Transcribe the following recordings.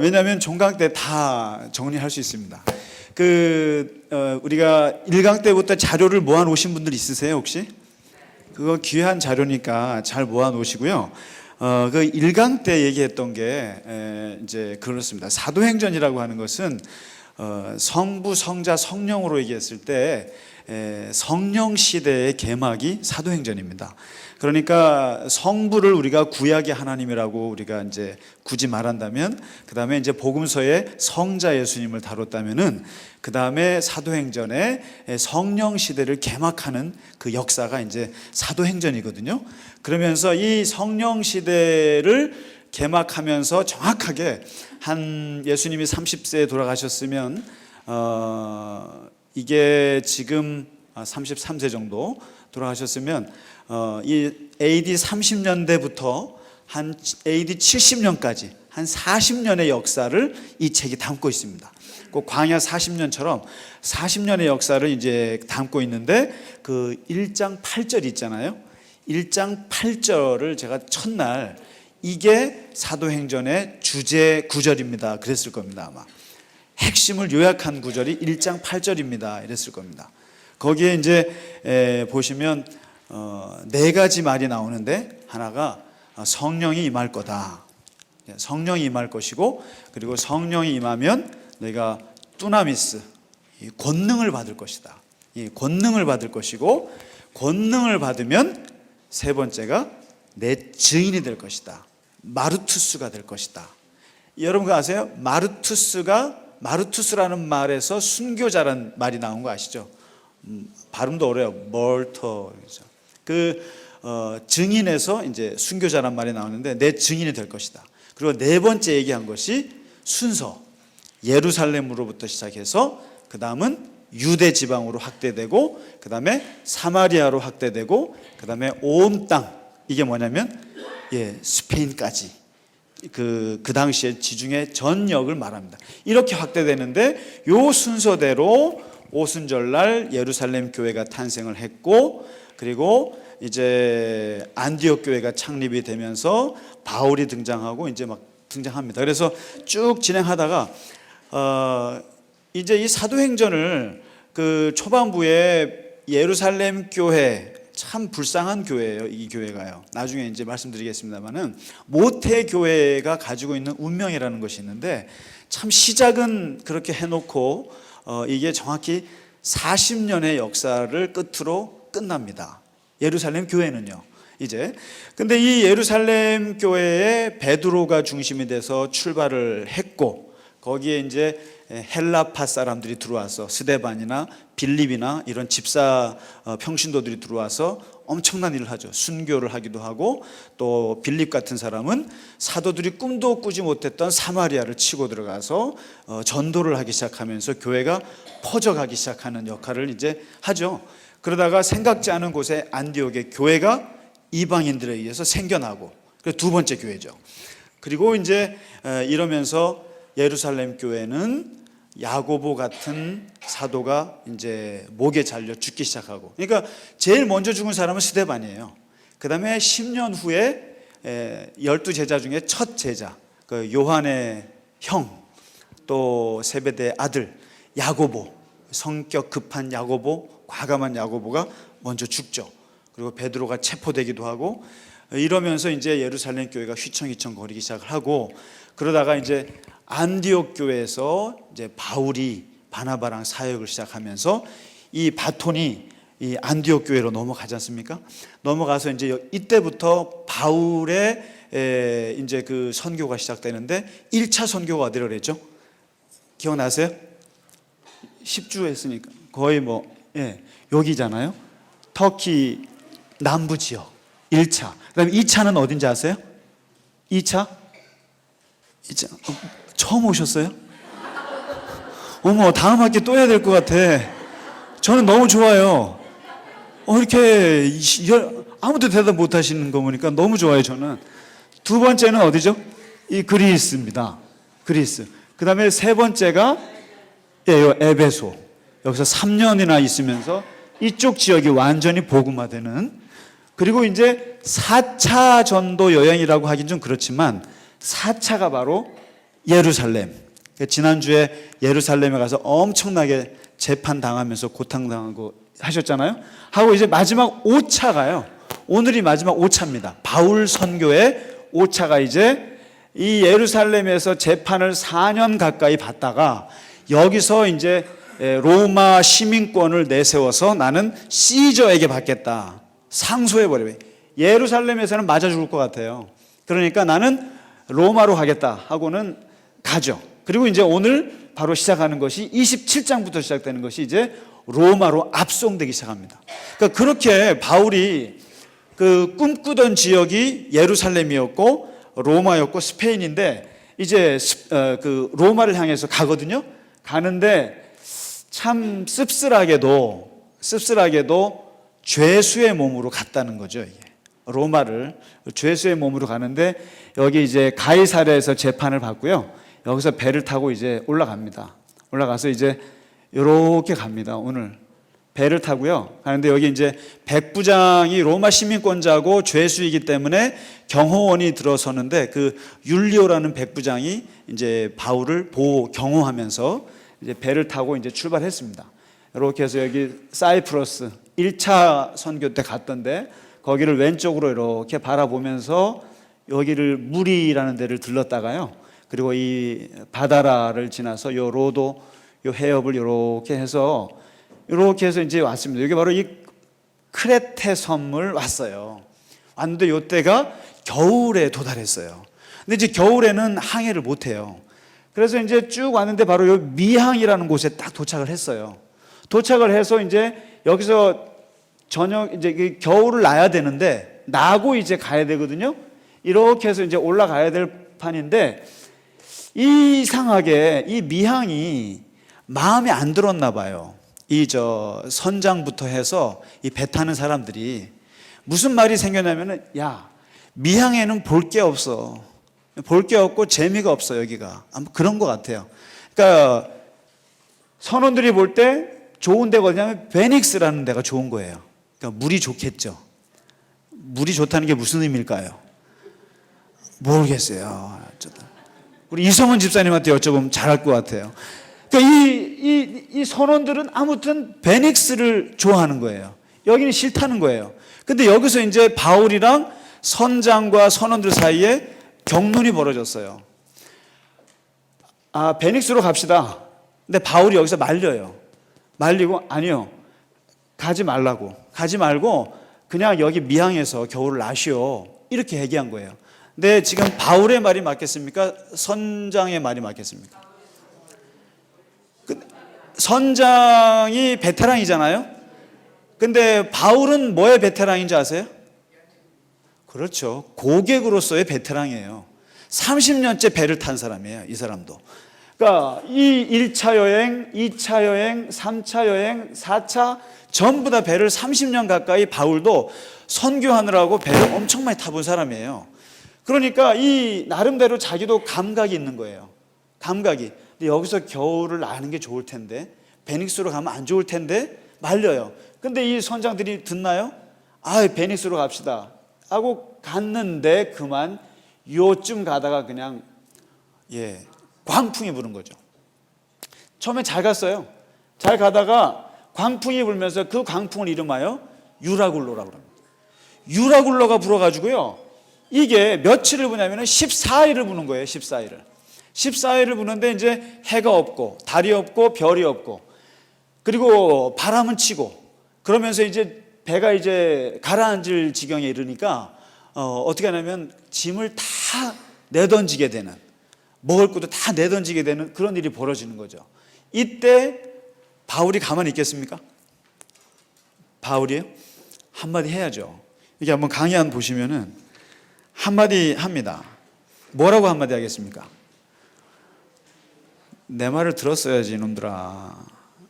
왜냐하면 종강 때 다 정리할 수 있습니다. 우리가 1강 때부터 자료를 모아 놓으신 분들 있으세요 혹시? 그거 귀한 자료니까 잘 모아 놓으시고요. 1강 때 얘기했던 게 이제 그렇습니다. 사도행전이라고 하는 것은 성부, 성자, 성령으로 얘기했을 때 성령 시대의 개막이 사도행전입니다. 그러니까 성부를 우리가 구약의 하나님이라고 우리가 이제 굳이 말한다면, 그 다음에 이제 복음서에 성자 예수님을 다뤘다면은, 그 다음에 사도행전에 성령 시대를 개막하는 그 역사가 이제 사도행전이거든요. 그러면서 이 성령 시대를 개막하면서 정확하게 한 예수님이 30세에 돌아가셨으면 이게 지금 33세 정도 돌아가셨으면 이 AD 30년대부터 한 AD 70년까지 한 40년의 역사를 이 책이 담고 있습니다. 꼭 광야 40년처럼 40년의 역사를 이제 담고 있는데, 그 1장 8절 있잖아요. 1장 8절을 제가 첫날 이게 사도행전의 주제 구절입니다 그랬을 겁니다. 아마 핵심을 요약한 구절이 1장 8절입니다 이랬을 겁니다. 거기에 이제 보시면 4가지 말이 나오는데, 하나가 성령이 임할 거다. 성령이 임할 것이고, 그리고 성령이 임하면 너희가 뚜나미스, 권능을 받을 것이다. 이 권능을 받을 것이고, 권능을 받으면 세 번째가 내 증인이 될 것이다. 마르투스가 될 것이다. 여러분 그거 아세요? 마르투스라는 말에서 순교자라는 말이 나온 거 아시죠? 발음도 어려워요. 멀터. 증인에서 이제 순교자란 말이 나오는데, 내 증인이 될 것이다. 그리고 네 번째 얘기한 것이 순서. 예루살렘으로부터 시작해서 그 다음은 유대 지방으로 확대되고, 그 다음에 사마리아로 확대되고, 그 다음에 온 땅. 이게 뭐냐면 스페인까지. 그 당시에 지중해 전역을 말합니다. 이렇게 확대되는데, 요 순서대로 오순절날 예루살렘 교회가 탄생을 했고, 그리고 이제 안디옥 교회가 창립이 되면서 바울이 등장하고 이제 막 등장합니다. 그래서 쭉 진행하다가 이제 이 사도행전을 그 초반부에 예루살렘 교회, 참 불쌍한 교회예요. 이 교회가요. 나중에 이제 말씀드리겠습니다만은 모태 교회가 가지고 있는 운명이라는 것이 있는데, 참 시작은 그렇게 해놓고 이게 정확히 40년의 역사를 끝으로 끝납니다. 예루살렘 교회는요. 이제 근데 이 예루살렘 교회에 베드로가 중심이 돼서 출발을 했고, 거기에 이제 헬라파 사람들이 들어와서 스데반이나 빌립이나 이런 집사 평신도들이 들어와서 엄청난 일을 하죠. 순교를 하기도 하고, 또 빌립 같은 사람은 사도들이 꿈도 꾸지 못했던 사마리아를 치고 들어가서 전도를 하기 시작하면서 교회가 퍼져가기 시작하는 역할을 이제 하죠. 그러다가 생각지 않은 곳에 안디옥의 교회가 이방인들에 의해서 생겨나고, 그게 두 번째 교회죠. 그리고 이제 이러면서 예루살렘 교회는 야고보 같은 사도가 이제 목에 잘려 죽기 시작하고, 그러니까 제일 먼저 죽은 사람은 스데반이에요. 그 다음에 10년 후에 12제자 중에 첫 제자, 그 요한의 형, 또 세베대의 아들 야고보, 성격 급한 야고보, 과감한 야고보가 먼저 죽죠. 그리고 베드로가 체포되기도 하고, 이러면서 이제 예루살렘 교회가 휘청휘청 거리기 시작을 하고, 그러다가 이제 안디옥 교회에서 이제 바울이 바나바랑 사역을 시작하면서 이 바톤이 이 안디옥 교회로 넘어가지 않습니까? 넘어가서 이제 이때부터 바울의 이제 그 선교가 시작되는데, 1차 선교가 어디로 그랬죠? 기억나세요? 10주 했으니까 거의 여기잖아요. 터키 남부 지역 1차. 그다음에 2차는 어딘지 아세요? 2차? 처음 오셨어요? 어머, 다음 학기 또 해야 될 것 같아. 저는 너무 좋아요. 이렇게 아무도 대답 못 하시는 거 보니까 너무 좋아요. 저는. 두 번째는 어디죠? 이 그리스입니다. 그리스. 그 다음에 세 번째가 에베소. 여기서 3년이나 있으면서 이쪽 지역이 완전히 복음화되는, 그리고 이제 4차 전도 여행이라고 하긴 좀 그렇지만 4차가 바로 예루살렘. 지난주에 예루살렘에 가서 엄청나게 재판 당하면서 고탕당하고 하셨잖아요. 하고 이제 마지막 5차가요. 오늘이 마지막 5차입니다. 바울 선교의 5차가 이제 이 예루살렘에서 재판을 4년 가까이 받다가 여기서 이제 로마 시민권을 내세워서 나는 시저에게 받겠다. 상소해버려요. 예루살렘에서는 맞아 죽을 것 같아요. 그러니까 나는 로마로 가겠다 하고는 가죠. 그리고 이제 오늘 바로 시작하는 것이 27장부터 시작되는 것이 이제 로마로 압송되기 시작합니다. 그러니까 그렇게 바울이 그 꿈꾸던 지역이 예루살렘이었고 로마였고 스페인인데 이제 그 로마를 향해서 가거든요. 가는데 참 씁쓸하게도 죄수의 몸으로 갔다는 거죠. 이게. 로마를 죄수의 몸으로 가는데 여기 이제 가이사랴에서 재판을 받고요. 여기서 배를 타고 이제 올라갑니다. 올라가서 이제 이렇게 갑니다. 오늘 배를 타고요. 가는데 여기 이제 백부장이 로마 시민권자고 죄수이기 때문에 경호원이 들어서는데 그 율리오라는 백부장이 이제 바울을 경호하면서 이제 배를 타고 이제 출발했습니다. 이렇게 해서 여기 사이프러스 1차 선교 때 갔던데 거기를 왼쪽으로 이렇게 바라보면서 여기를 무리라는 데를 들렀다가요. 그리고 이 바다라를 지나서 요 로도 요 해협을 이렇게 해서 이제 왔습니다. 여기 바로 이 크레테 섬을 왔어요. 왔는데 요때가 겨울에 도달했어요. 근데 이제 겨울에는 항해를 못 해요. 그래서 이제 쭉 왔는데 바로 요 미항이라는 곳에 딱 도착을 했어요. 도착을 해서 이제 여기서 이제 겨울을 나야 되는데 나고 이제 가야 되거든요. 이렇게 해서 이제 올라가야 될 판인데 이상하게 이 미항이 마음에 안 들었나 봐요. 선장부터 해서 이 배 타는 사람들이 무슨 말이 생겼냐면은 야, 미항에는 볼 게 없어. 볼 게 없고 재미가 없어 여기가. 아마 그런 것 같아요. 그러니까 선원들이 볼 때 좋은 데가 어디냐면 베닉스라는 데가 좋은 거예요. 그러니까 물이 좋겠죠. 물이 좋다는 게 무슨 의미일까요? 모르겠어요. 우리 이성원 집사님한테 여쭤보면 잘할 것 같아요. 그러니까 이 선원들은 아무튼 베닉스를 좋아하는 거예요. 여기는 싫다는 거예요. 근데 여기서 이제 바울이랑 선장과 선원들 사이에 경론이 벌어졌어요. 아, 베닉스로 갑시다. 근데 바울이 여기서 말리고 아니요. 가지 말고 그냥 여기 미항에서 겨울을 나시오. 이렇게 얘기한 거예요. 근데 지금 바울의 말이 맞겠습니까? 선장의 말이 맞겠습니까? 선장이 베테랑이잖아요. 근데 바울은 뭐의 베테랑인지 아세요? 그렇죠. 고객으로서의 베테랑이에요. 30년째 배를 탄 사람이에요. 이 사람도. 그러니까 이 1차 여행, 2차 여행, 3차 여행, 4차 전부 다 배를 30년 가까이 바울도 선교하느라고 배를 엄청 많이 타본 사람이에요. 그러니까 이 나름대로 자기도 감각이 있는 거예요. 감각이. 근데 여기서 겨울을 나는 게 좋을 텐데 베닉스로 가면 안 좋을 텐데 말려요. 근데 이 선장들이 듣나요? 아, 베닉스로 갑시다 하고 갔는데 그만 요쯤 가다가 그냥 광풍이 부는 거죠. 처음에 잘 갔어요. 잘 가다가 광풍이 불면서 그 광풍을 이름하여 유라굴로라고 합니다. 유라굴로가 불어가지고요. 이게 며칠을 부냐면 14일을 부는 거예요. 14일을 부는데 이제 해가 없고 달이 없고 별이 없고 그리고 바람은 치고 그러면서 이제 배가 이제 가라앉을 지경에 이르니까 어떻게 하냐면 짐을 다 내던지게 되는 먹을 것도 다 내던지게 되는 그런 일이 벌어지는 거죠. 이때 바울이 가만히 있겠습니까? 바울이요? 한마디 해야죠. 이게 한번 강의 한 보시면은 한마디 합니다. 뭐라고 한마디 하겠습니까? 내 말을 들었어야지 이놈들아.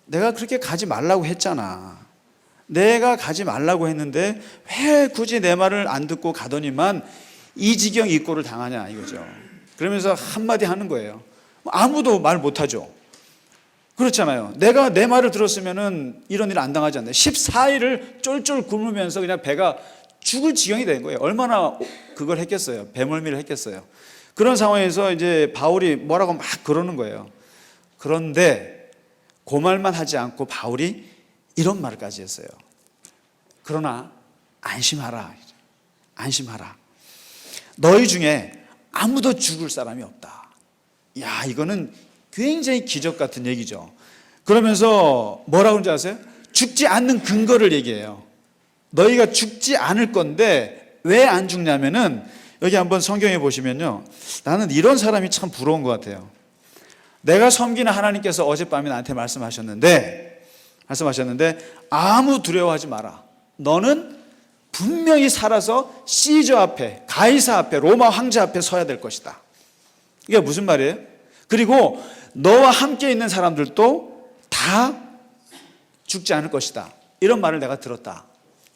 내가 그렇게 가지 말라고 했잖아. 내가 가지 말라고 했는데 왜 굳이 내 말을 안 듣고 가더니만 이 지경 이 꼴을 당하냐 이거죠. 그러면서 한마디 하는 거예요. 아무도 말 못하죠. 그렇잖아요. 내가 내 말을 들었으면은 이런 일 안 당하지 않나요? 14일을 쫄쫄 굶으면서 그냥 배가 죽을 지경이 된 거예요. 얼마나 그걸 했겠어요. 배멀미를 했겠어요. 그런 상황에서 이제 바울이 뭐라고 막 그러는 거예요. 그런데 그 말만 하지 않고 바울이 이런 말까지 했어요. 그러나 안심하라. 안심하라. 너희 중에 아무도 죽을 사람이 없다. 야, 이거는 굉장히 기적 같은 얘기죠. 그러면서 뭐라고 하는지 아세요? 죽지 않는 근거를 얘기해요. 너희가 죽지 않을 건데 왜 안 죽냐면은 여기 한번 성경에 보시면요. 나는 이런 사람이 참 부러운 것 같아요. 내가 섬기는 하나님께서 어젯밤에 나한테 말씀하셨는데 아무 두려워하지 마라. 너는 분명히 살아서 시저 앞에, 가이사 앞에, 로마 황제 앞에 서야 될 것이다. 이게 무슨 말이에요? 그리고 너와 함께 있는 사람들도 다 죽지 않을 것이다. 이런 말을 내가 들었다.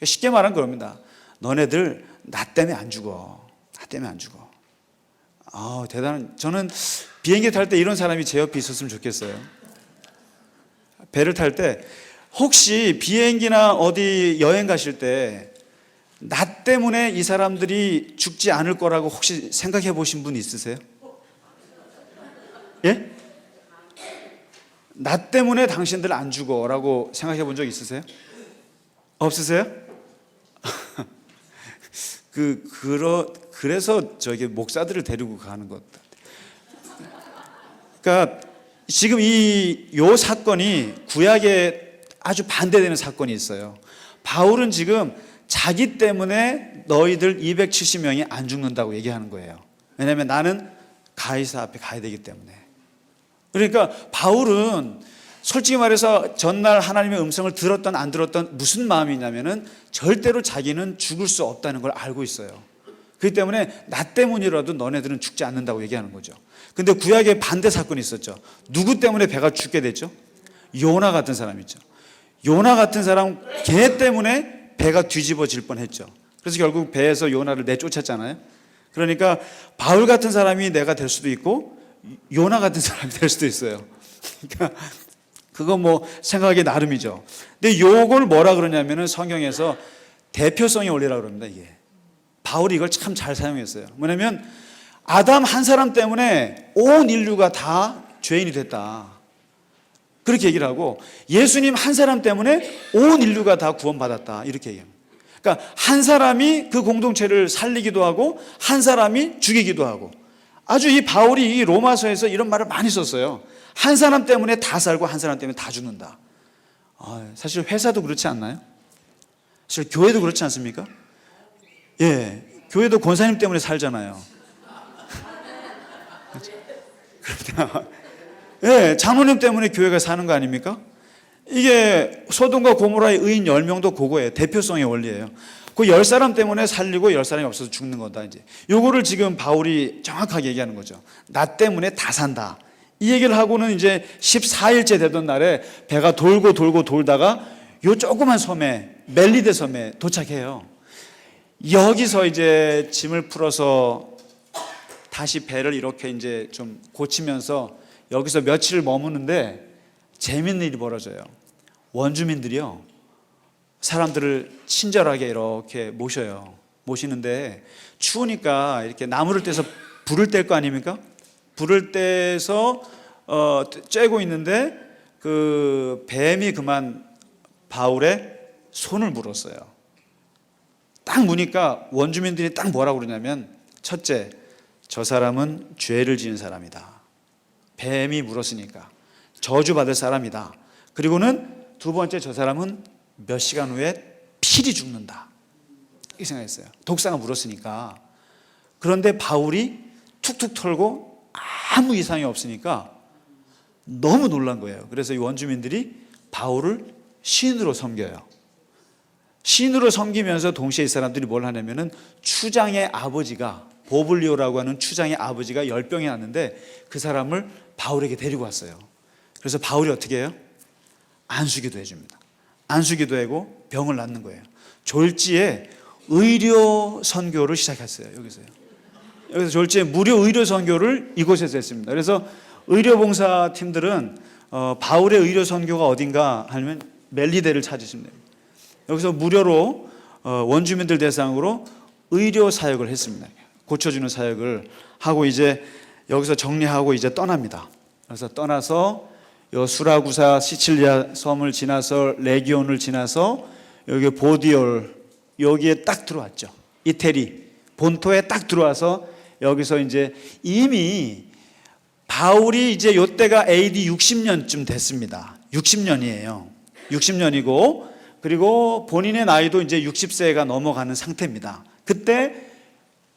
쉽게 말하면 그럽니다. 너네들 나 때문에 안 죽어. 나 때문에 안 죽어. 대단한. 저는 비행기 탈 때 이런 사람이 제 옆에 있었으면 좋겠어요. 배를 탈 때 혹시 비행기나 어디 여행 가실 때 나 때문에 이 사람들이 죽지 않을 거라고 혹시 생각해 보신 분 있으세요? 예? 나 때문에 당신들 안 죽어라고 생각해 본 적 있으세요? 없으세요? 그래서 저기 목사들을 데리고 가는 것. 그러니까 지금 요 사건이 구약에 아주 반대되는 사건이 있어요. 바울은 지금 자기 때문에 너희들 270명이 안 죽는다고 얘기하는 거예요. 왜냐하면 나는 가이사 앞에 가야 되기 때문에. 그러니까 바울은 솔직히 말해서 전날 하나님의 음성을 들었던 안 들었던 무슨 마음이냐면은 절대로 자기는 죽을 수 없다는 걸 알고 있어요. 그렇기 때문에 나 때문이라도 너네들은 죽지 않는다고 얘기하는 거죠. 근데 구약에 반대 사건이 있었죠. 누구 때문에 배가 죽게 됐죠? 요나 같은 사람 있죠. 요나 같은 사람 걔 때문에 배가 뒤집어질 뻔했죠. 그래서 결국 배에서 요나를 내쫓았잖아요. 그러니까 바울 같은 사람이 내가 될 수도 있고 요나 같은 사람이 될 수도 있어요. 그러니까 그거 뭐 생각하기 나름이죠. 근데 요걸 뭐라 그러냐면은 성경에서 대표성의 원리라고 그럽니다. 이게 바울이 이걸 참 잘 사용했어요. 뭐냐면 아담 한 사람 때문에 온 인류가 다 죄인이 됐다. 그렇게 얘기를 하고 예수님 한 사람 때문에 온 인류가 다 구원받았다. 이렇게 얘기합니다. 그러니까 한 사람이 그 공동체를 살리기도 하고 한 사람이 죽이기도 하고 아주 이 바울이 이 로마서에서 이런 말을 많이 썼어요. 한 사람 때문에 다 살고 한 사람 때문에 다 죽는다. 사실 회사도 그렇지 않나요? 사실 교회도 그렇지 않습니까? 예, 교회도 권사님 때문에 살잖아요. 예, 장로님 때문에 교회가 사는 거 아닙니까? 이게 소돔과 고모라의 의인 10명도 그거예요. 대표성의 원리예요. 그 10사람 때문에 살리고 10사람이 없어서 죽는 거다. 이제 요거를 지금 바울이 정확하게 얘기하는 거죠. 나 때문에 다 산다. 이 얘기를 하고는 이제 14일째 되던 날에 배가 돌고 돌다가 요 조그만 섬에 멜리데 섬에 도착해요. 여기서 이제 짐을 풀어서 다시 배를 이렇게 이제 좀 고치면서 여기서 며칠을 머무는데 재밌는 일이 벌어져요. 원주민들이요, 사람들을 친절하게 이렇게 모시는데 추우니까 이렇게 나무를 떼서 불을 뗄 거 아닙니까? 불을 떼서 쬐고 있는데 그 뱀이 그만 바울의 손을 물었어요. 딱 무니까 원주민들이 딱 뭐라고 그러냐면, 첫째, 저 사람은 죄를 지은 사람이다. 뱀이 물었으니까 저주받을 사람이다. 그리고는 두 번째, 저 사람은 몇 시간 후에 필히 죽는다. 이렇게 생각했어요. 독사가 물었으니까. 그런데 바울이 툭툭 털고 아무 이상이 없으니까 너무 놀란 거예요. 그래서 이 원주민들이 바울을 시인으로 섬겨요. 시인으로 섬기면서 동시에 이 사람들이 뭘 하냐면은 추장의 아버지가, 보블리오라고 하는 추장의 아버지가 열병이 났는데 그 사람을 바울에게 데리고 왔어요. 그래서 바울이 어떻게 해요? 안수기도 해줍니다. 안수기도 하고 병을 낫는 거예요. 졸지에 의료 선교를 시작했어요. 여기서 졸지에 무료 의료 선교를 이곳에서 했습니다. 그래서 의료봉사 팀들은 바울의 의료 선교가 어딘가 하면 멜리데를 찾으시면 됩니다. 여기서 무료로 원주민들 대상으로 의료 사역을 했습니다. 고쳐주는 사역을 하고 이제 여기서 정리하고 이제 떠납니다. 그래서 떠나서 요 수라구사 시칠리아 섬을 지나서 레기온을 지나서 여기 보디올 여기에 딱 들어왔죠. 이태리 본토에 딱 들어와서 여기서 이제 이미 바울이 이제 요때가 AD 60년쯤 됐습니다. 60년이에요. 60년이고 그리고 본인의 나이도 이제 60세가 넘어가는 상태입니다. 그때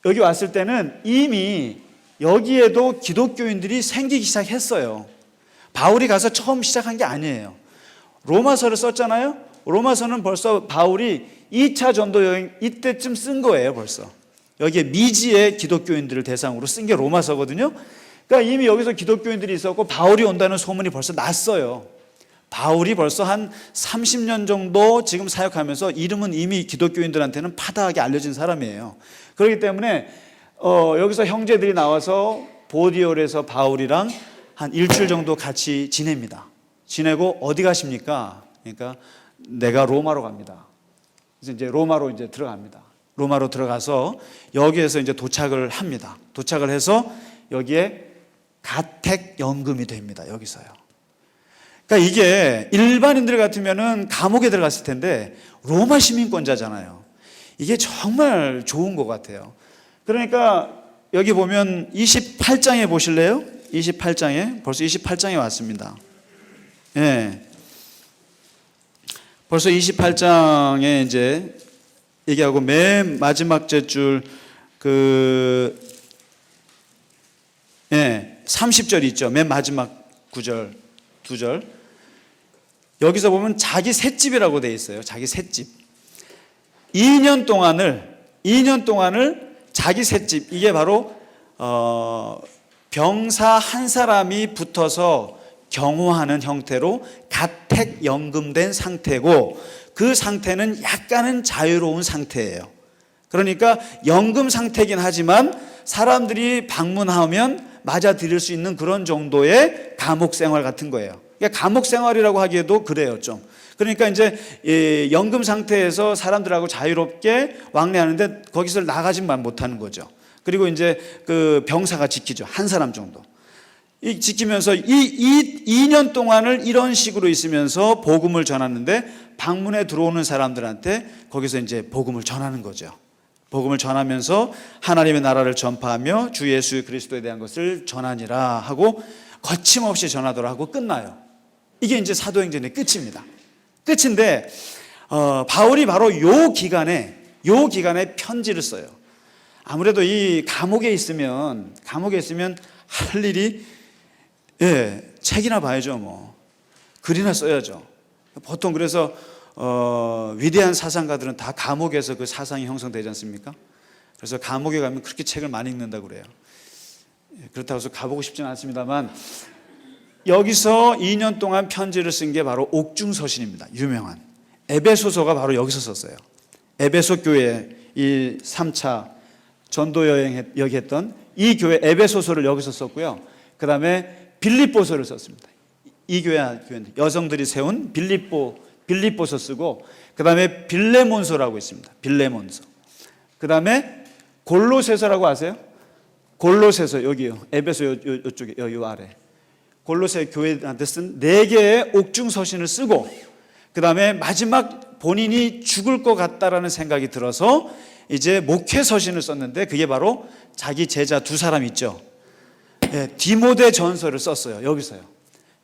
여기 왔을 때는 이미 여기에도 기독교인들이 생기기 시작했어요. 바울이 가서 처음 시작한 게 아니에요. 로마서를 썼잖아요. 로마서는 벌써 바울이 2차 전도 여행 이때쯤 쓴 거예요. 벌써 여기에 미지의 기독교인들을 대상으로 쓴 게 로마서거든요. 그러니까 이미 여기서 기독교인들이 있었고 바울이 온다는 소문이 벌써 났어요. 바울이 벌써 한 30년 정도 지금 사역하면서 이름은 이미 기독교인들한테는 파다하게 알려진 사람이에요. 그렇기 때문에 여기서 형제들이 나와서 보디올에서 바울이랑 한 일주일 정도 같이 지냅니다. 지내고 어디 가십니까? 그러니까 내가 로마로 갑니다. 그래서 이제 로마로 이제 들어갑니다. 로마로 들어가서 여기에서 이제 도착을 합니다. 도착을 해서 여기에 가택연금이 됩니다. 여기서요. 그러니까 이게 일반인들 같으면은 감옥에 들어갔을 텐데 로마 시민권자잖아요. 이게 정말 좋은 것 같아요. 그러니까 여기 보면 28장에 보실래요? 28장에 벌써 28장에 왔습니다. 예. 벌써 28장에 이제 얘기하고 맨 마지막 줄 30절 있죠. 맨 마지막 9절, 2절. 여기서 보면 자기 셋집이라고 되어 있어요. 자기 셋집. 2년 동안을 자기 셋집. 이게 바로 병사 한 사람이 붙어서 경호하는 형태로 가택연금된 상태고 그 상태는 약간은 자유로운 상태예요. 그러니까 연금 상태긴 하지만 사람들이 방문하면 맞아들일 수 있는 그런 정도의 감옥 생활 같은 거예요. 그러니까 감옥 생활이라고 하기에도 그래요, 좀. 그러니까 이제 연금 상태에서 사람들하고 자유롭게 왕래하는데 거기서 나가지만 못하는 거죠. 그리고 이제 그 병사가 지키죠. 한 사람 정도. 지키면서 2년 동안을 이런 식으로 있으면서 복음을 전하는데 방문에 들어오는 사람들한테 거기서 이제 복음을 전하는 거죠. 복음을 전하면서 하나님의 나라를 전파하며 주 예수 그리스도에 대한 것을 전하니라 하고 거침없이 전하더라 하고 끝나요. 이게 이제 사도행전의 끝입니다. 끝인데 바울이 바로 요 기간에 편지를 써요. 아무래도 이 감옥에 있으면 할 일이 책이나 봐야죠. 뭐 글이나 써야죠. 보통 그래서 위대한 사상가들은 다 감옥에서 그 사상이 형성되지 않습니까? 그래서 감옥에 가면 그렇게 책을 많이 읽는다고 그래요. 그렇다고 해서 가보고 싶지는 않습니다만 여기서 2년 동안 편지를 쓴 게 바로 옥중서신입니다. 유명한 에베소서가 바로 여기서 썼어요. 에베소 교회 이 3차 전도 여행 여기 했던 이 교회 에베소서를 여기서 썼고요. 그 다음에 빌립보서를 썼습니다. 이 교회는 여성들이 세운 빌립보서 쓰고 그 다음에 빌레몬서라고 있습니다. 빌레몬서. 그 다음에 골로새서라고 아세요? 골로새서 여기요. 에베소 이쪽에 여기 아래. 골로새 교회한테 쓴 4개의 옥중서신을 쓰고 그 다음에 마지막 본인이 죽을 것 같다라는 생각이 들어서 이제 목회서신을 썼는데 그게 바로 자기 제자 2사람 있죠. 디모데 전서를 썼어요. 여기서요.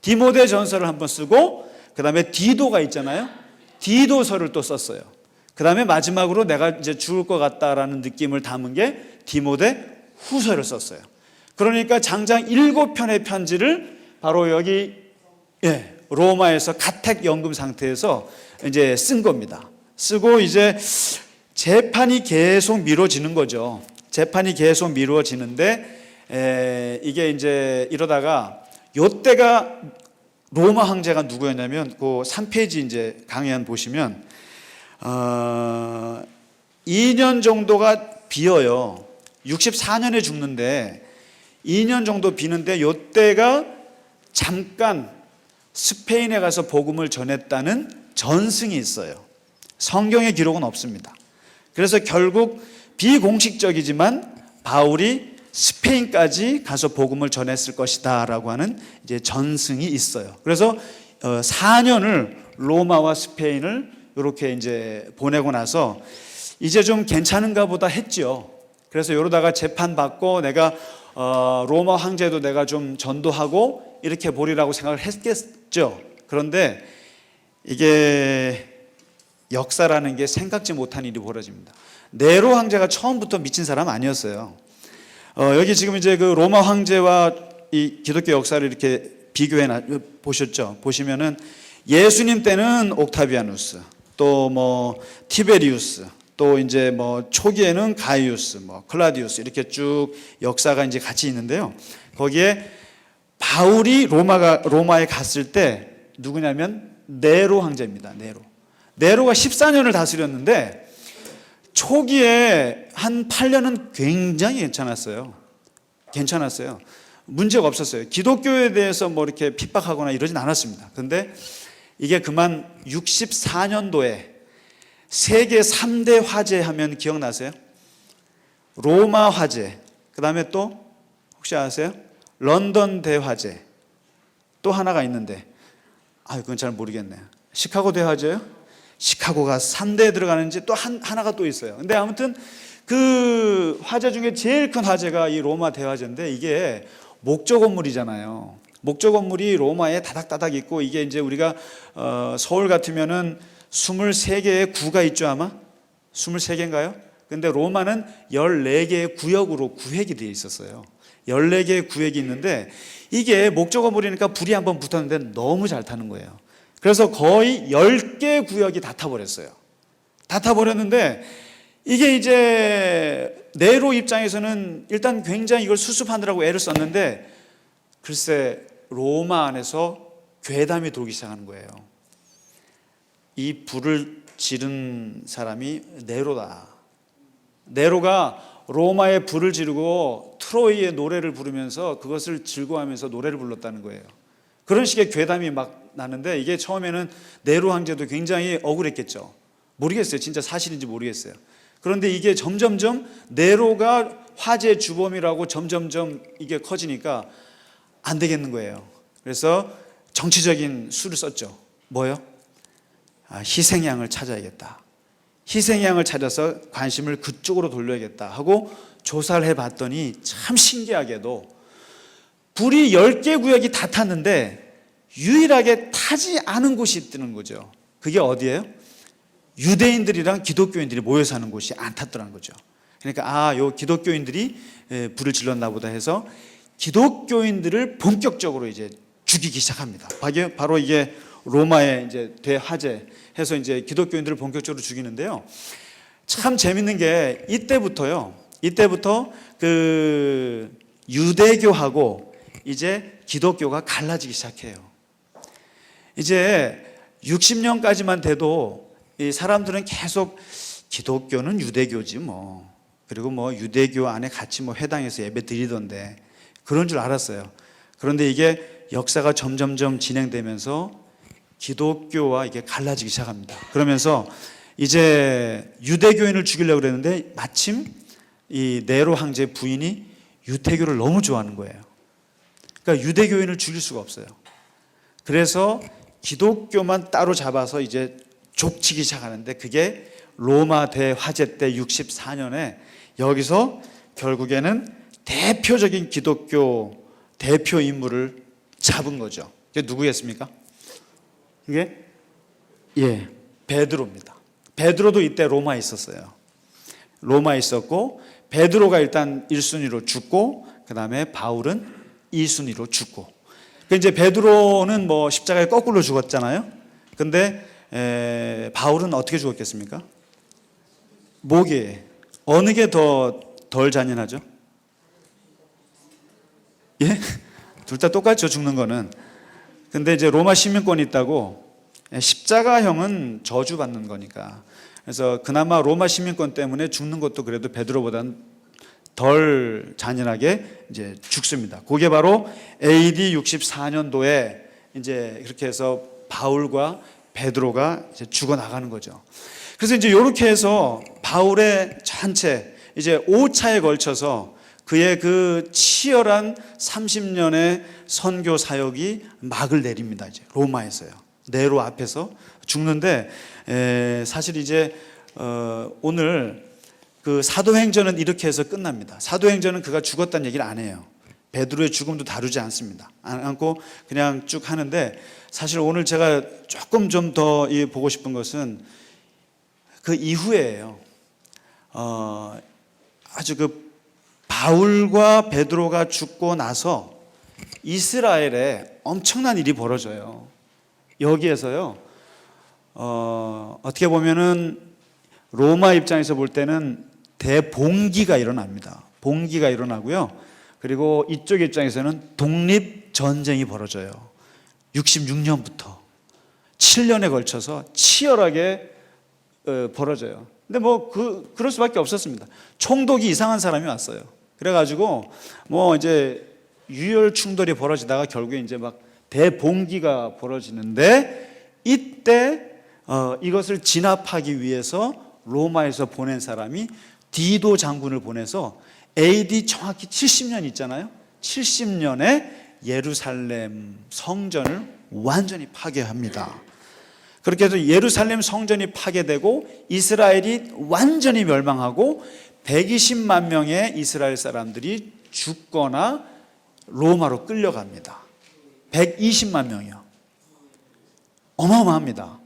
디모데 전서를 한번 쓰고 그 다음에 디도가 있잖아요. 디도서를 또 썼어요. 그 다음에 마지막으로 내가 이제 죽을 것 같다라는 느낌을 담은 게 디모데 후서를 썼어요. 그러니까 장장 7편의 편지를 바로 여기 로마에서 가택연금 상태에서 이제 쓴 겁니다. 쓰고 이제 재판이 계속 미뤄지는 거죠. 재판이 계속 미뤄지는데 이게 이제 이러다가 요때가 로마 황제가 누구였냐면 그 3페이지 이제 강연 보시면 2년 정도가 비어요. 64년에 죽는데 2년 정도 비는데 요때가 잠깐 스페인에 가서 복음을 전했다는 전승이 있어요. 성경의 기록은 없습니다. 그래서 결국 비공식적이지만 바울이 스페인까지 가서 복음을 전했을 것이다라고 하는 이제 전승이 있어요. 그래서 4년을 로마와 스페인을 이렇게 이제 보내고 나서 이제 좀 괜찮은가 보다 했죠. 그래서 이러다가 재판 받고 내가 로마 황제도 내가 좀 전도하고 이렇게 보리라고 생각을 했겠죠. 그런데 이게 역사라는 게 생각지 못한 일이 벌어집니다. 네로 황제가 처음부터 미친 사람 아니었어요. 여기 지금 이제 그 로마 황제와 이 기독교 역사를 이렇게 비교해 보셨죠? 보시면은 예수님 때는 옥타비아누스, 또 뭐 티베리우스, 또 이제 뭐 초기에는 가이우스, 뭐 클라디우스 이렇게 쭉 역사가 이제 같이 있는데요. 거기에 바울이 로마에 갔을 때 누구냐면 네로 황제입니다. 네로가 14년을 다스렸는데 초기에 한 8년은 굉장히 괜찮았어요. 문제가 없었어요. 기독교에 대해서 뭐 이렇게 핍박하거나 이러진 않았습니다. 그런데 이게 그만 64년도에 세계 3대 화재 하면 기억나세요? 로마 화재, 그 다음에 또 혹시 아세요? 런던 대화재, 또 하나가 있는데 그건 잘 모르겠네요. 시카고 대화재요? 시카고가 3대에 들어가는지 또 하나가 또 있어요. 근데 아무튼 그 화재 중에 제일 큰 화재가 이 로마 대화재인데 이게 목조 건물이잖아요. 목조 건물이 로마에 다닥다닥 있고 이게 이제 우리가 서울 같으면은 23개의 구가 있죠 아마? 23개인가요? 근데 로마는 14개의 구역으로 구획이 되어 있었어요. 14개의 구획이 있는데 이게 목조 건물이니까 불이 한번 붙었는데 너무 잘 타는 거예요. 그래서 거의 10개 구역이 다 타버렸어요. 다 타버렸는데 이게 이제 네로 입장에서는 일단 굉장히 이걸 수습하느라고 애를 썼는데 글쎄 로마 안에서 괴담이 돌기 시작하는 거예요. 이 불을 지른 사람이 네로다. 네로가 로마에 불을 지르고 트로이의 노래를 부르면서 그것을 즐거워하면서 노래를 불렀다는 거예요. 그런 식의 괴담이 막 나는데 이게 처음에는 네로 황제도 굉장히 억울했겠죠. 모르겠어요. 진짜 사실인지 모르겠어요. 그런데 이게 점점점 네로가 화재 주범이라고 점점점 이게 커지니까 안 되겠는 거예요. 그래서 정치적인 수를 썼죠. 뭐요? 희생양을 찾아야겠다. 희생양을 찾아서 관심을 그쪽으로 돌려야겠다 하고 조사를 해봤더니 참 신기하게도 불이 10개 구역이 다 탔는데 유일하게 타지 않은 곳이 뜨는 거죠. 그게 어디예요? 유대인들이랑 기독교인들이 모여 사는 곳이 안 탔더라는 거죠. 그러니까 요 기독교인들이 불을 질렀나 보다 해서 기독교인들을 본격적으로 이제 죽이기 시작합니다. 바로 이게 로마의 이제 대화재 해서 이제 기독교인들을 본격적으로 죽이는데요. 참 재밌는 게 이때부터 그 유대교하고 이제 기독교가 갈라지기 시작해요. 이제 60년까지만 돼도 이 사람들은 계속 기독교는 유대교지 뭐, 그리고 뭐 유대교 안에 같이 뭐 회당에서 예배 드리던데 그런 줄 알았어요. 그런데 이게 역사가 점점점 진행되면서 기독교와 이게 갈라지기 시작합니다. 그러면서 이제 유대교인을 죽이려고 그랬는데 마침 이 네로 황제 부인이 유태교를 너무 좋아하는 거예요. 그러니까 유대교인을 죽일 수가 없어요. 그래서 기독교만 따로 잡아서 이제 족치기 시작하는데 그게 로마 대화재 때 64년에 여기서 결국에는 대표적인 기독교 대표 인물을 잡은 거죠. 그게 누구였습니까? 이게 베드로입니다. 베드로도 이때 로마에 있었어요. 로마에 있었고 베드로가 일단 1순위로 죽고 그 다음에 바울은 2순위로 죽고. 이제 베드로는 뭐 십자가에 거꾸로 죽었잖아요. 근데 바울은 어떻게 죽었겠습니까? 목에. 어느 게 덜 잔인하죠? 예? 둘 다 똑같죠, 죽는 거는. 근데 이제 로마 시민권이 있다고 십자가형은 저주받는 거니까. 그래서 그나마 로마 시민권 때문에 죽는 것도 그래도 베드로보다는 덜 잔인하게 이제 죽습니다. 그게 바로 AD 64년도에 이제 그렇게 해서 바울과 베드로가 이제 죽어 나가는 거죠. 그래서 이제 이렇게 해서 바울의 전체 이제 5차에 걸쳐서 그의 그 치열한 30년의 선교 사역이 막을 내립니다. 이제 로마에서요. 네로 앞에서 죽는데, 사실 이제 오늘 그 사도행전은 이렇게 해서 끝납니다. 사도행전은 그가 죽었다는 얘기를 안 해요. 베드로의 죽음도 다루지 않습니다. 않고 그냥 쭉 하는데, 사실 오늘 제가 조금 좀 더 보고 싶은 것은 그 이후에예요. 아주 그 바울과 베드로가 죽고 나서 이스라엘에 엄청난 일이 벌어져요. 여기에서요, 어떻게 보면은 로마 입장에서 볼 때는 대봉기가 일어납니다. 봉기가 일어나고요. 그리고 이쪽 입장에서는 독립전쟁이 벌어져요. 66년부터 7년에 걸쳐서 치열하게 벌어져요. 근데 뭐 그럴 수밖에 없었습니다. 총독이 이상한 사람이 왔어요. 그래가지고 뭐 이제 유혈 충돌이 벌어지다가 결국에 이제 막 대봉기가 벌어지는데, 이때 이것을 진압하기 위해서 로마에서 보낸 사람이 디도 장군을 보내서 AD 정확히 70년 있잖아요. 70년에 예루살렘 성전을 완전히 파괴합니다. 그렇게 해서 예루살렘 성전이 파괴되고 이스라엘이 완전히 멸망하고 120만 명의 이스라엘 사람들이 죽거나 로마로 끌려갑니다. 120만 명이요. 어마어마합니다.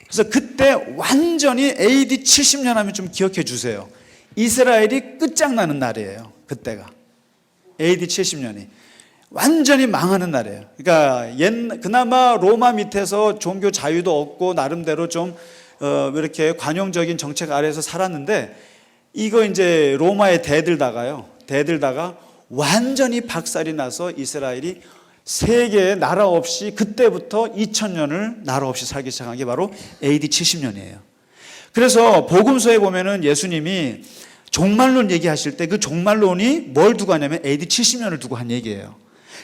그래서 그때 완전히 AD 70년 하면 좀 기억해 주세요. 이스라엘이 끝장나는 날이에요. 그때가 AD 70년이 완전히 망하는 날이에요. 그러니까 그나마 로마 밑에서 종교 자유도 얻고 나름대로 좀 이렇게 관용적인 정책 아래에서 살았는데, 이거 이제 로마에 대들다가 완전히 박살이 나서 이스라엘이 세계의 나라 없이 그때부터 2000년을 나라 없이 살기 시작한 게 바로 AD 70년이에요. 그래서 복음서에 보면은 예수님이 종말론 얘기하실 때 그 종말론이 뭘 두고 하냐면 AD 70년을 두고 한 얘기예요.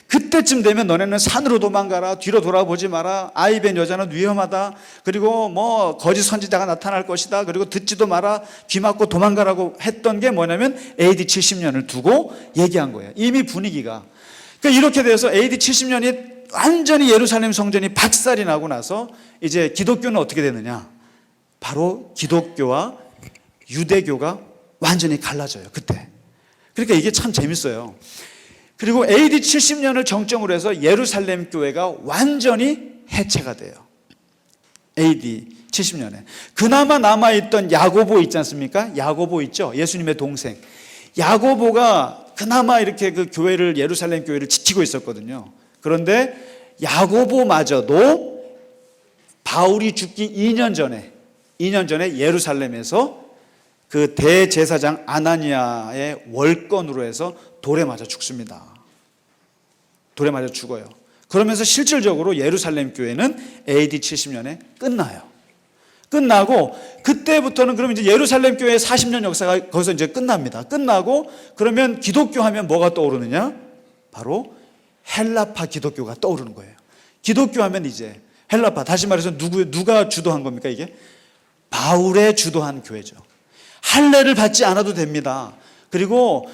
그때쯤 되면 너네는 산으로 도망가라, 뒤로 돌아보지 마라, 아이 뵌 여자는 위험하다, 그리고 뭐 거짓 선지자가 나타날 것이다, 그리고 듣지도 마라, 귀 막고 도망가라고 했던 게 뭐냐면 AD 70년을 두고 얘기한 거예요. 이미 분위기가. 그러니까 이렇게 돼서 AD 70년이 완전히 예루살렘 성전이 박살이 나고 나서 이제 기독교는 어떻게 되느냐, 바로 기독교와 유대교가 완전히 갈라져요. 그때. 그러니까 이게 참 재밌어요. 그리고 AD 70년을 정점으로 해서 예루살렘 교회가 완전히 해체가 돼요. AD 70년에. 그나마 남아있던 야고보 있지 않습니까? 야고보 있죠? 예수님의 동생. 야고보가 그나마 이렇게 그 교회를, 예루살렘 교회를 지키고 있었거든요. 그런데 야고보마저도 바울이 죽기 2년 전에 예루살렘에서 그 대제사장 아나니아의 월권으로 해서 돌에 맞아 죽습니다. 돌에 맞아 죽어요. 그러면서 실질적으로 예루살렘 교회는 AD 70년에 끝나요. 끝나고 그때부터는 그럼 이제 예루살렘 교회의 40년 역사가 거기서 이제 끝납니다. 끝나고 그러면 기독교 하면 뭐가 떠오르느냐? 바로 헬라파 기독교가 떠오르는 거예요. 기독교 하면 이제 헬라파, 다시 말해서 누가 주도한 겁니까? 이게 바울의 주도한 교회죠. 할례를 받지 않아도 됩니다. 그리고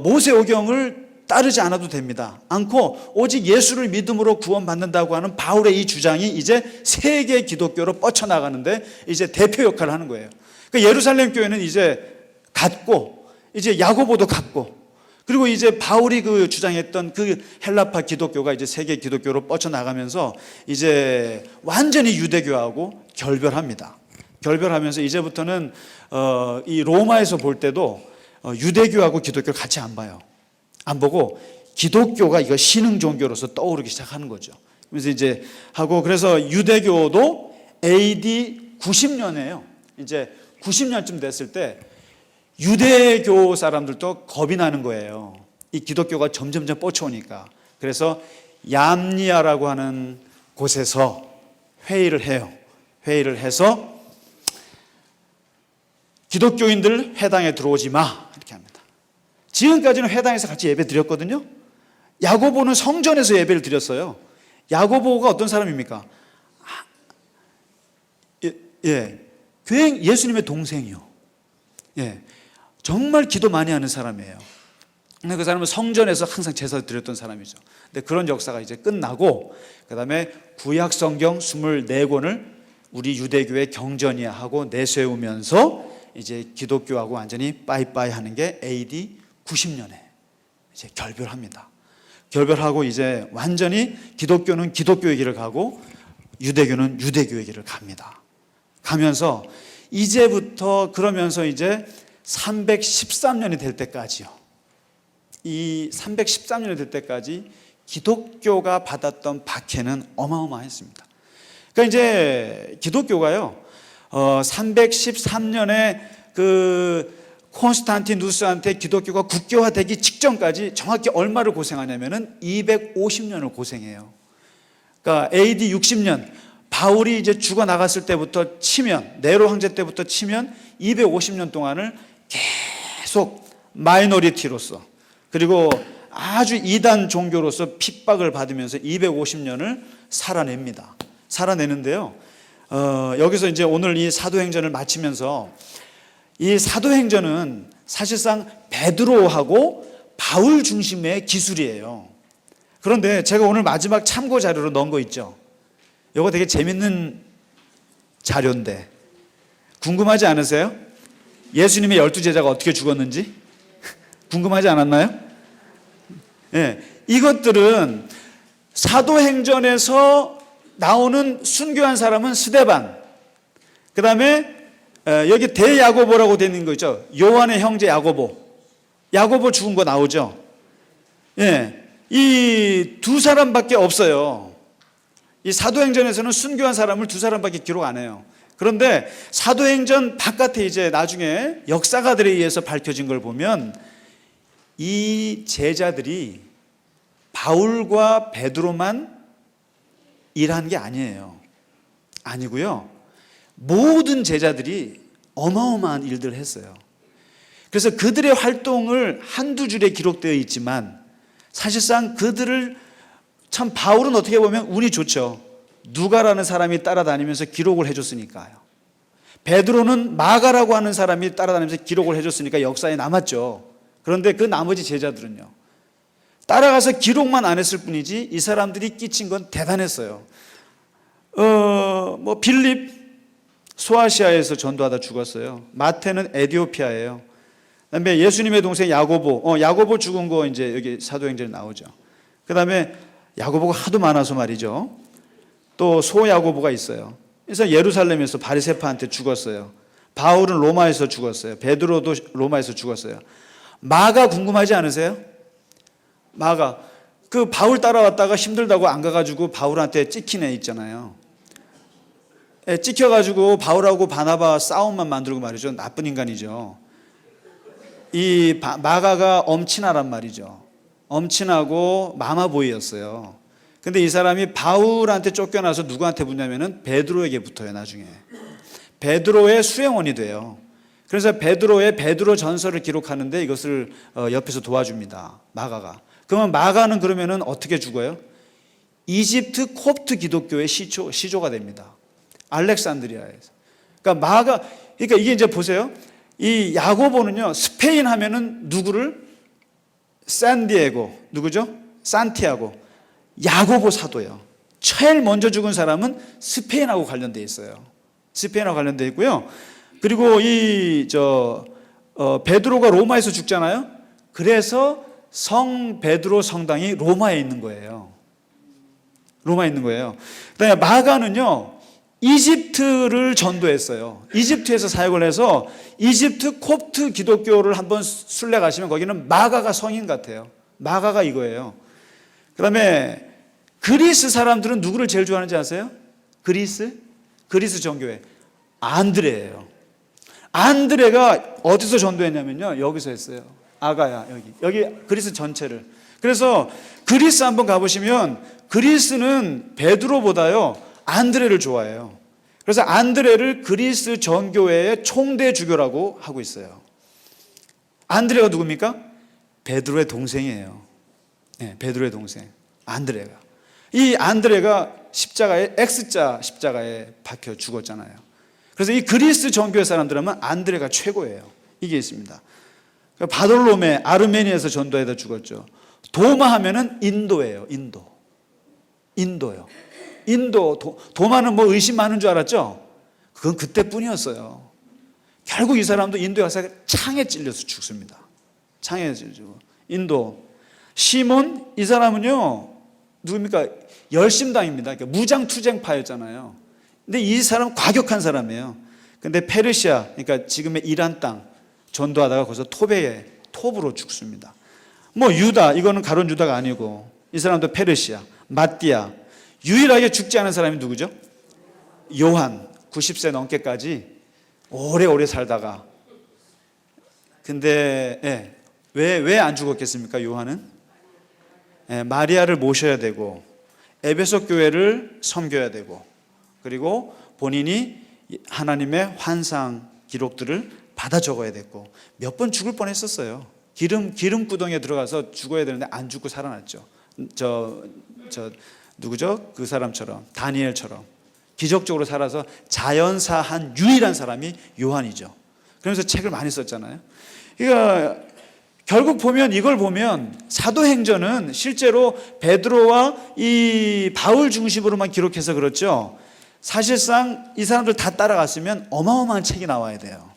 모세오경을 따르지 않아도 됩니다. 않고 오직 예수를 믿음으로 구원받는다고 하는 바울의 이 주장이 이제 세계 기독교로 뻗쳐나가는데 이제 대표 역할을 하는 거예요. 그러니까 예루살렘 교회는 이제 갔고, 이제 야고보도 갔고, 그리고 이제 바울이 그 주장했던 그 헬라파 기독교가 이제 세계 기독교로 뻗쳐나가면서 이제 완전히 유대교하고 결별합니다. 결별하면서 이제부터는 이 로마에서 볼 때도 유대교하고 기독교를 같이 안 봐요. 안 보고 기독교가 이거 신흥 종교로서 떠오르기 시작하는 거죠. 그래서 이제 하고, 그래서 유대교도 AD 90년에요. 이제 90년쯤 됐을 때 유대교 사람들도 겁이 나는 거예요. 이 기독교가 점점점 뻗쳐오니까. 그래서 얌니아라고 하는 곳에서 회의를 해요. 회의를 해서 기독교인들 회당에 들어오지 마, 이렇게 합니다. 지금까지는 회당에서 같이 예배 드렸거든요. 야고보는 성전에서 예배를 드렸어요. 야고보가 어떤 사람입니까? 예수님의 동생이요. 정말 기도 많이 하는 사람이에요. 근데 그 사람은 성전에서 항상 제사를 드렸던 사람이죠. 근데 그런 역사가 이제 끝나고 그다음에 구약 성경 24권을 우리 유대교의 경전이하고 내세우면서 이제 기독교하고 완전히 빠이빠이 하는 게 AD 90년에 이제 결별합니다. 결별하고 이제 완전히 기독교는 기독교의 길을 가고 유대교는 유대교의 길을 갑니다. 가면서 이제부터 그러면서 이제 313년이 될 때까지요. 이 313년이 될 때까지 기독교가 받았던 박해는 어마어마했습니다. 그러니까 이제 기독교가요, 313년에 그 콘스탄티누스한테 기독교가 국교화되기 직전까지 정확히 얼마를 고생하냐면은 250년을 고생해요. 그러니까 AD 60년 바울이 이제 죽어 나갔을 때부터 치면, 네로 황제 때부터 치면 250년 동안을 계속 마이너리티로서 그리고 아주 이단 종교로서 핍박을 받으면서 250년을 살아냅니다. 살아내는데요. 여기서 이제 오늘 이 사도행전을 마치면서 이 사도행전은 사실상 베드로하고 바울 중심의 기술이에요. 그런데 제가 오늘 마지막 참고 자료로 넣은 거 있죠. 이거 되게 재밌는 자료인데 궁금하지 않으세요? 예수님의 12제자가 어떻게 죽었는지 궁금하지 않았나요? 네, 이것들은 사도행전에서 나오는 순교한 사람은 스데반, 그 다음에 여기 대야고보라고 되어 있는 거 있죠. 요한의 형제 야고보. 야고보 죽은 거 나오죠. 예, 이 두 사람밖에 없어요. 이 사도행전에서는 순교한 사람을 두 사람밖에 기록 안 해요. 그런데 사도행전 바깥에 이제 나중에 역사가들에 의해서 밝혀진 걸 보면 이 제자들이 바울과 베드로만 일한 게 아니에요. 아니고요. 모든 제자들이 어마어마한 일들을 했어요. 그래서 그들의 활동을 한두 줄에 기록되어 있지만 사실상 그들을 참 바울은 어떻게 보면 운이 좋죠. 누가라는 사람이 따라다니면서 기록을 해줬으니까요. 베드로는 마가라고 하는 사람이 따라다니면서 기록을 해줬으니까 역사에 남았죠. 그런데 그 나머지 제자들은요. 따라가서 기록만 안 했을 뿐이지 이 사람들이 끼친 건 대단했어요. 빌립 소아시아에서 전도하다 죽었어요. 마태는 에디오피아예요. 그다음에 예수님의 동생 야고보, 야고보 죽은 거 이제 여기 사도행전에 나오죠. 그다음에 야고보가 하도 많아서 말이죠. 또 소야고보가 있어요. 그래서 예루살렘에서 바리새파한테 죽었어요. 바울은 로마에서 죽었어요. 베드로도 로마에서 죽었어요. 마가 궁금하지 않으세요? 마가 그 바울 따라왔다가 힘들다고 안 가가지고 바울한테 찍힌 애 있잖아요. 찍혀가지고 바울하고 바나바 싸움만 만들고 말이죠. 나쁜 인간이죠. 이 마가가 엄친아란 말이죠. 엄친하고 마마보이였어요. 근데 이 사람이 바울한테 쫓겨나서 누구한테 붙냐면은 베드로에게 붙어요. 나중에 베드로의 수행원이 돼요. 그래서 베드로의 베드로 전설을 기록하는데 이것을 옆에서 도와줍니다. 마가가. 그러면 마가는 그러면은 어떻게 죽어요? 이집트 콥트 기독교의 시조가 됩니다. 알렉산드리아에서. 그러니까 그러니까 이게 이제 보세요. 이 야고보는요, 스페인 하면은 누구를? 산디에고, 누구죠? 산티아고. 야고보 사도예요. 제일 먼저 죽은 사람은 스페인하고 관련되어 있어요. 스페인하고 관련되어 있고요. 그리고 베드로가 로마에서 죽잖아요. 그래서 성 베드로 성당이 로마에 있는 거예요. 로마에 있는 거예요. 그다음에 마가는요, 이집트를 전도했어요. 이집트에서 사역을 해서 이집트 콥트 기독교를 한번 순례 가시면 거기는 마가가 성인 같아요. 마가가 이거예요. 그 다음에 그리스 사람들은 누구를 제일 좋아하는지 아세요? 그리스 정교회 안드레예요. 안드레가 어디서 전도했냐면요, 여기서 했어요. 아가야, 여기 그리스 전체를. 그래서 그리스 한번 가보시면 그리스는 베드로보다요 안드레를 좋아해요. 그래서 안드레를 그리스 전교회의 총대 주교라고 하고 있어요. 안드레가 누굽니까? 베드로의 동생이에요. 네, 베드로의 동생 안드레가. 이 안드레가 X자 십자가에 박혀 죽었잖아요. 그래서 이 그리스 전교회 사람들 하면 안드레가 최고예요. 이게 있습니다. 바돌로메 아르메니아에서 전도하다 죽었죠. 도마 하면은 인도예요. 인도요. 도마는 뭐 의심 많은 줄 알았죠? 그건 그때뿐이었어요. 결국 이 사람도 인도 역사가 창에 찔려서 죽습니다. 창에 찔리고. 인도 시몬, 이 사람은요 누굽니까? 열심당입니다. 그러니까 무장투쟁파였잖아요. 근데 이 사람 과격한 사람이에요. 근데 페르시아, 그러니까 지금의 이란 땅 전도하다가 거기서 톱으로 죽습니다. 뭐 유다, 이거는 가룟 유다가 아니고 이 사람도 페르시아, 마띠아. 유일하게 죽지 않은 사람이 누구죠? 요한. 90세 넘게까지 오래오래 살다가. 근데 왜 안 죽었겠습니까? 요한은 마리아를 모셔야 되고 에베소 교회를 섬겨야 되고 그리고 본인이 하나님의 환상 기록들을 받아 적어야 됐고 몇 번 죽을 뻔했었어요. 기름 구덩이에 들어가서 죽어야 되는데 안 죽고 살아났죠. 누구죠? 그 사람처럼, 다니엘처럼 기적적으로 살아서 자연사한 유일한 사람이 요한이죠. 그러면서 책을 많이 썼잖아요. 그러니까 결국 보면 이걸 보면 사도행전은 실제로 베드로와 이 바울 중심으로만 기록해서 그렇죠. 사실상 이 사람들 다 따라갔으면 어마어마한 책이 나와야 돼요.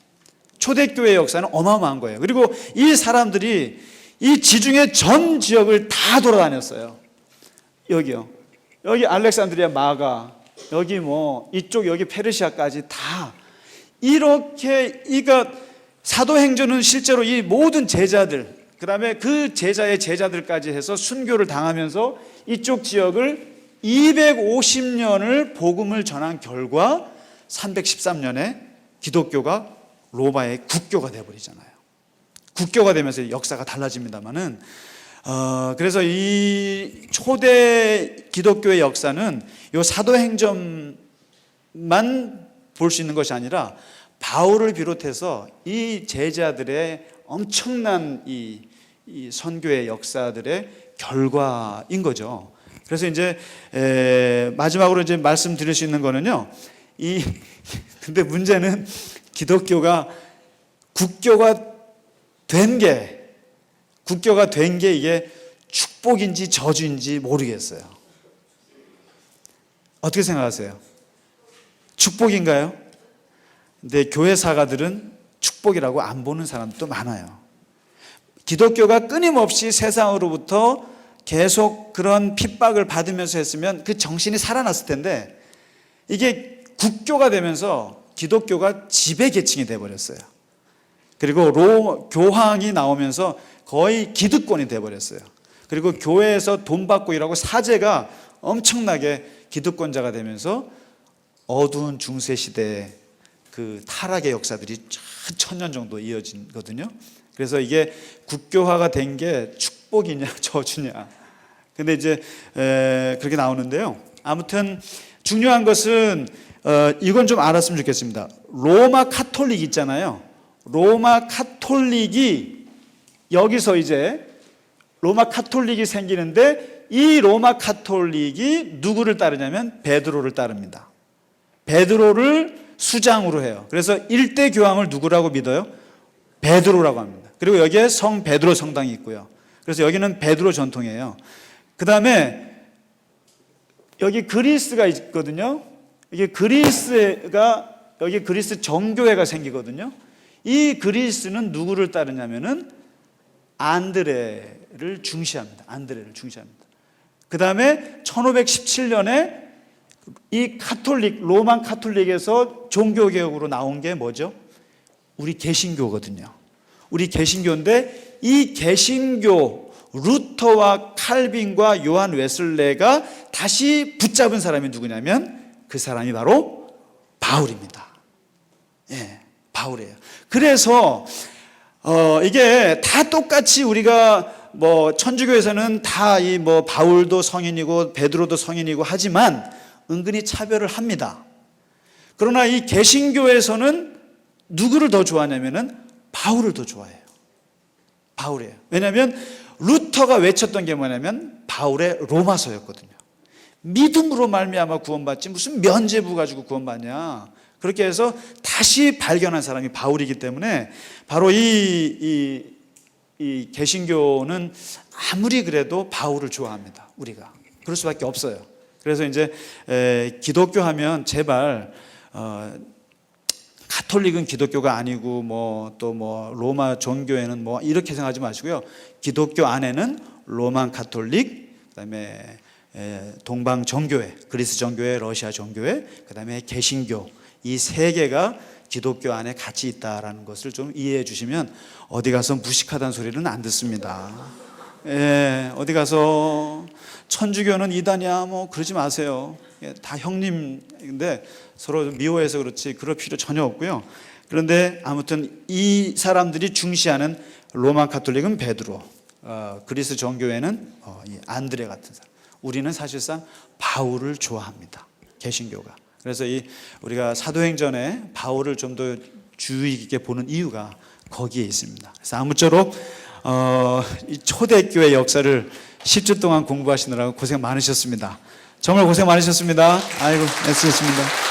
초대교회 역사는 어마어마한 거예요. 그리고 이 사람들이 이 지중해 전 지역을 다 돌아다녔어요. 여기요. 여기 알렉산드리아 마가, 여기 뭐 이쪽 여기 페르시아까지 다 이렇게. 그러니까 사도행전은 실제로 이 모든 제자들, 그다음에 그 제자의 제자들까지 해서 순교를 당하면서 이쪽 지역을 250년을 복음을 전한 결과 313년에 기독교가 로마의 국교가 되어버리잖아요. 국교가 되면서 역사가 달라집니다만은 그래서 이 초대 기독교의 역사는 이 사도행전만 볼 수 있는 것이 아니라 바울을 비롯해서 이 제자들의 엄청난 이 선교의 역사들의 결과인 거죠. 그래서 이제 마지막으로 이제 말씀드릴 수 있는 거는요. 근데 문제는 기독교가 국교가 된 게 이게 축복인지 저주인지 모르겠어요. 어떻게 생각하세요? 축복인가요? 근데 교회 사가들은 축복이라고 안 보는 사람도 많아요. 기독교가 끊임없이 세상으로부터 계속 그런 핍박을 받으면서 했으면 그 정신이 살아났을 텐데 이게 국교가 되면서 기독교가 지배계층이 돼버렸어요. 그리고 교황이 나오면서 거의 기득권이 돼버렸어요. 그리고 교회에서 돈 받고 일하고 사제가 엄청나게 기득권자가 되면서 어두운 중세시대에 그 타락의 역사들이 1000년 정도 이어지거든요. 그래서 이게 국교화가 된 게 축복이냐 저주냐. 근데 이제 그렇게 나오는데요. 아무튼 중요한 것은 이건 좀 알았으면 좋겠습니다. 로마 카톨릭 있잖아요. 로마 카톨릭이 여기서 이제 로마 카톨릭이 생기는데 이 로마 카톨릭이 누구를 따르냐면 베드로를 따릅니다. 베드로를 수장으로 해요. 그래서 1대 교황을 누구라고 믿어요? 베드로라고 합니다. 그리고 여기에 성 베드로 성당이 있고요. 그래서 여기는 베드로 전통이에요. 그 다음에 여기 그리스가 있거든요. 여기 그리스 정교회가 생기거든요. 이 그리스는 누구를 따르냐면은 안드레를 중시합니다. 그 다음에 1517년에 이 로만 카톨릭에서 종교개혁으로 나온 게 뭐죠? 우리 개신교거든요. 우리 개신교인데 이 개신교 루터와 칼빈과 요한 웨슬레가 다시 붙잡은 사람이 누구냐면 그 사람이 바로 바울입니다. 바울이에요. 그래서 이게 다 똑같이 우리가 뭐 천주교에서는 다 이 뭐 바울도 성인이고 베드로도 성인이고 하지만 은근히 차별을 합니다. 그러나 이 개신교에서는 누구를 더 좋아하냐면은 바울을 더 좋아해요. 바울이에요. 왜냐하면 루터가 외쳤던 게 뭐냐면 바울의 로마서였거든요. 믿음으로 말미암아 구원받지 무슨 면죄부 가지고 구원받냐. 그렇게 해서 다시 발견한 사람이 바울이기 때문에 바로 이 이 개신교는 아무리 그래도 바울을 좋아합니다. 우리가 그럴 수밖에 없어요. 그래서 이제 기독교 하면 제발 가톨릭은 기독교가 아니고 뭐 또 뭐 로마 종교에는 뭐 이렇게 생각하지 마시고요. 기독교 안에는 로만 가톨릭, 그다음에 동방 정교회, 그리스 정교회, 러시아 정교회, 그다음에 개신교, 이 세 개가 기독교 안에 같이 있다라는 것을 좀 이해해 주시면 어디 가서 무식하다는 소리는 안 듣습니다. 어디 가서 천주교는 이단이야 뭐 그러지 마세요. 다 형님인데 서로 미워해서 그렇지 그럴 필요 전혀 없고요. 그런데 아무튼 이 사람들이 중시하는 로마 가톨릭은 베드로, 그리스 정교회는 안드레 같은 사람. 우리는 사실상 바울을 좋아합니다. 개신교가. 그래서 우리가 사도행전에 바울을 좀 더 주의 깊게 보는 이유가 거기에 있습니다. 그래서 아무쪼록 이 초대교회 역사를 10주 동안 공부하시느라고 고생 많으셨습니다. 정말 고생 많으셨습니다. 아이고 애쓰셨습니다.